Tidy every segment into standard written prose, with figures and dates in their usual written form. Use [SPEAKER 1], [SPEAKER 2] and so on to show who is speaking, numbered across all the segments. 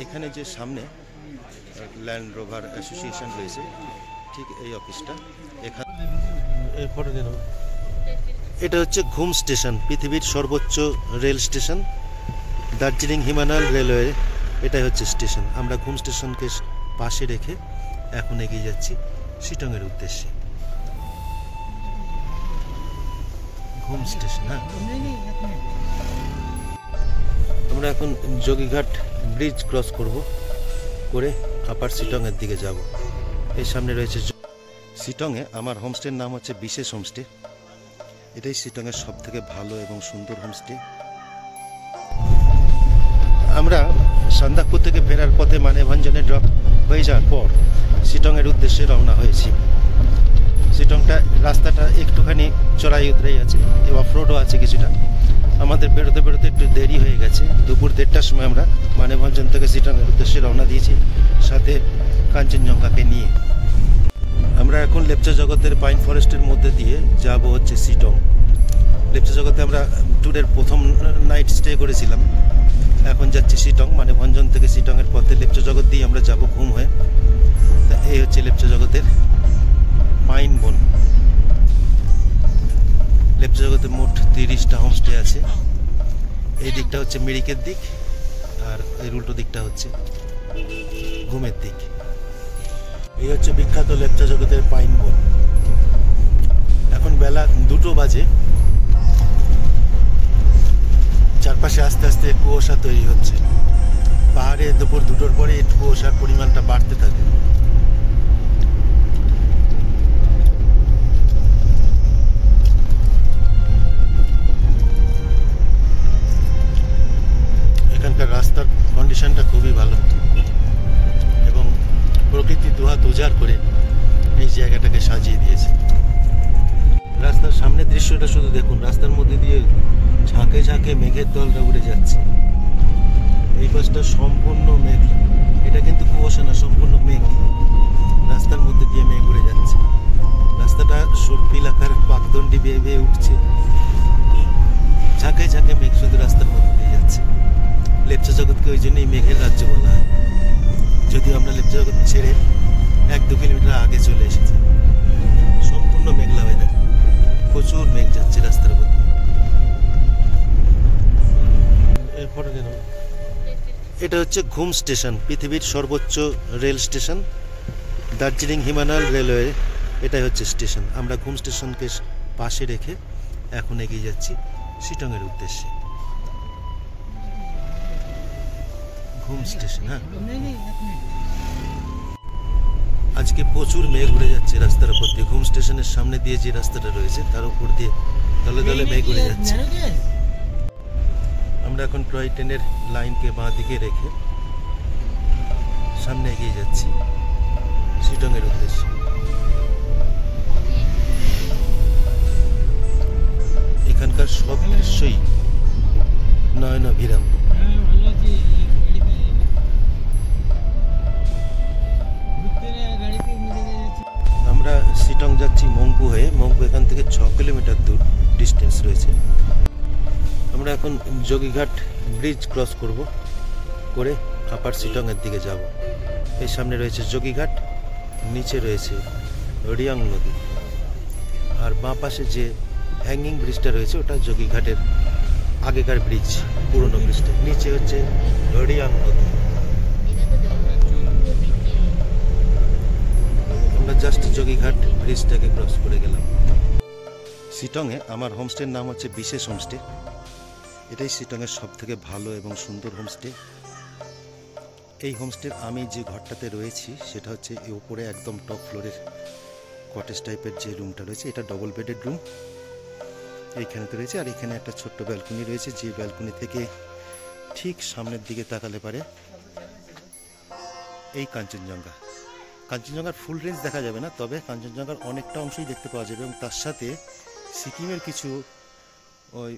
[SPEAKER 1] এখানে যে সামনে ল্যান্ড রোভার অ্যাসোসিয়েশন রয়েছে, ঠিক এই অফিসটা এখানে। এটা হচ্ছে ঘুম স্টেশন, পৃথিবীর সর্বোচ্চ rail station, Darjeeling Himalaya railway. এটাই হচ্ছে স্টেশন। আমরা ঘুম স্টেশনকে পাশে রেখে এখন এগিয়ে যাচ্ছি শিটংয়ের উদ্দেশ্যে। ঘুম স্টেশন। হ্যাঁ, আমরা এখন যোগীঘাট ব্রিজ ক্রস করে আপার শিটংয়ের দিকে যাব। এর সামনে রয়েছে শিটংয়ে আমার হোমস্টের নাম হচ্ছে বিশেষ হোমস্টে। এটাই শিটংয়ের সব থেকে ভালো এবং সুন্দর হোমস্টে। আমরা সান্দাকপু থেকে ফেরার পথে মানেভঞ্জনে ড্রপ হয়ে যাওয়ার পর শিটংয়ের উদ্দেশ্যে রওনা হয়েছি। শিটংটা রাস্তাটা একটুখানি চড়াই উতরাই আছে, অফ রোডও আছে কিছুটা। আমাদের বেরোতে একটু দেরি হয়ে গেছে। দুপুর 1:30টার সময় আমরা মানেভঞ্জন থেকে শিটংয়ের উদ্দেশ্যে রওনা দিয়েছি, সাথে কাঞ্চনজঙ্ঘাকে নিয়ে। আমরা এখন লেপচা জগতের পাইন ফরেস্টের মধ্যে দিয়ে যাব হচ্ছে শিটং। লেপচা জগতে আমরা ট্যুরের প্রথম নাইট স্টে করেছিলাম। এখন যাচ্ছি শিটং। মানেভঞ্জন থেকে শিটংয়ের পথে লেপচা জগৎ দিয়ে আমরা যাব ঘুম হয়ে। তা এই হচ্ছে লেপচা জগতের পাইন বন। লেপচা জগতে মোট 30টা হোমস্টে আছে। এই দিকটা হচ্ছে মিরিকের দিক, আর এর উল্টো দিকটা হচ্ছে ঘুমের দিক। এই হচ্ছে বিখ্যাত লেপচা জগতের পাইন বন। এখন বেলা 2টো বাজে। চারপাশে আস্তে আস্তে কুয়াশা তৈরি হচ্ছে। পাহাড়ে দুপুর 2টোর পরে কুয়াশার পরিমাণটা বাড়তে থাকে। এখানকার রাস্তার কন্ডিশনটা খুবই ভালো এবং প্রকৃতি দুহাত উজাড় করে এই জায়গাটাকে সাজিয়ে দিয়েছে। রাস্তার সামনের দৃশ্যটা শুধু দেখুন। রাস্তার মধ্যে দিয়ে ঝাঁকে ঝাঁকে মেঘের দলটা উড়ে যাচ্ছে। এই পাশটা সম্পূর্ণ মেঘ। এটা কিন্তু কুয়াশা না, সম্পূর্ণ মেঘ। রাস্তার মধ্যে দিয়ে মেঘ উড়ে যাচ্ছে। রাস্তাটা সর্পিল আকার পাকদণ্ডি বেয়ে বেয়ে উঠছে। ঝাঁকে ঝাঁকে মেঘ শুধু রাস্তার মধ্যে দিয়ে যাচ্ছে। লেপচা জগৎকে ওই জন্যই মেঘের রাজ্য বলা হয়। যদিও আমরা লেপচা জগৎ ছেড়ে 1-2 কিলোমিটার আগে চলে এসেছি। সম্পূর্ণ মেঘলা হয়ে থাকে, প্রচুর মেঘ যাচ্ছে রাস্তার মধ্যে। এটা হচ্ছে ঘুম স্টেশন, পৃথিবীর সর্বোচ্চ rail station, Darjeeling Himalaya railway. এটাই হচ্ছে স্টেশন। আমরা ঘুম স্টেশনকে পাশে রেখে এখন এগিয়ে যাচ্ছি শিটংয়ের উদ্দেশ্যে। ঘুম স্টেশন। হ্যাঁ, আজকে প্রচুর মেঘ উড়ে যাচ্ছে রাস্তার উপর দিয়ে। ঘুম স্টেশনের সামনে দিয়ে যে রাস্তাটা রয়েছে তার উপর দিয়ে দলে দলে মেঘ উড়ে যাচ্ছে। আমরা এখন টয় ট্রেনের লাইনকে বাঁ দিকে রেখে সামনে এগিয়ে যাচ্ছি শিটংয়ের উদ্দেশ্যে। এখানকার সব দৃশ্যই নয়নাভিরাম। আমরা শিটং যাচ্ছি মংপু হয়ে। মংপু এখান থেকে 6 কিলোমিটার দূর ডিস্টেন্স রয়েছে। আমরা এখন যোগীঘাট ব্রিজ ক্রস করে আপার শিটংয়ের দিকে যাব। এর সামনে রয়েছে যোগীঘাট, নিচে রয়েছে রিয়াং নদী, আর বাঁ পাশে যে হ্যাঙ্গিং ব্রিজটা রয়েছে ওটা যোগীঘাটের আগেকার ব্রিজ, পুরনো ব্রিজটা। নিচে হচ্ছে রিয়াং নদী। আমরা জাস্ট যোগীঘাট ব্রিজটাকে ক্রস করে গেলাম। শিটংয়ে আমার হোমস্টের নাম হচ্ছে বিশেষ হোমস্টে। এটাই শিটংয়ের সব থেকে ভালো এবং সুন্দর হোমস্টে। এই হোমস্টের আমি যে ঘরটাতে রয়েছি সেটা হচ্ছে এই উপরে একদম টপ ফ্লোরের কটেজ টাইপের যে রুমটা রয়েছে, এটা ডবল বেডেড রুম। এইখানেতে রয়েছে, আর এখানে একটা ছোট্ট ব্যালকনি রয়েছে, যে ব্যালকনি থেকে ঠিক সামনের দিকে তাকালে পারে এই কাঞ্চনজঙ্ঘার ফুল রেঞ্জ দেখা যাবে না, তবে কাঞ্চনজঙ্ঘার অনেকটা অংশই দেখতে পাওয়া যাবে। এবং তার সাথে সিকিমের কিছু ওই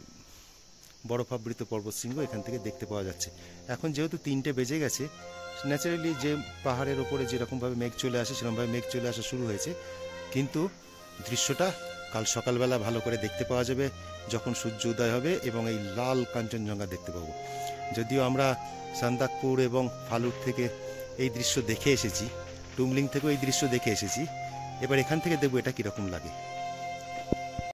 [SPEAKER 1] বরফাবৃত পর্বতশৃঙ্গ এখান থেকে দেখতে পাওয়া যাচ্ছে। এখন যেহেতু 3টে বেজে গেছে, ন্যাচারালি যে পাহাড়ের ওপরে যেরকমভাবে মেঘ চলে আসে সেরকমভাবে মেঘ চলে আসা শুরু হয়েছে। কিন্তু দৃশ্যটা কাল সকালবেলা ভালো করে দেখতে পাওয়া যাবে যখন সূর্য উদয় হবে এবং এই লাল কাঞ্চনজঙ্ঘা দেখতে পাবো। যদিও আমরা সান্দাকপুর এবং ফালুট থেকে এই দৃশ্য দেখে এসেছি, টুমলিং থেকেও এই দৃশ্য দেখে এসেছি, এবার এখান থেকে দেখবো এটা কীরকম লাগে।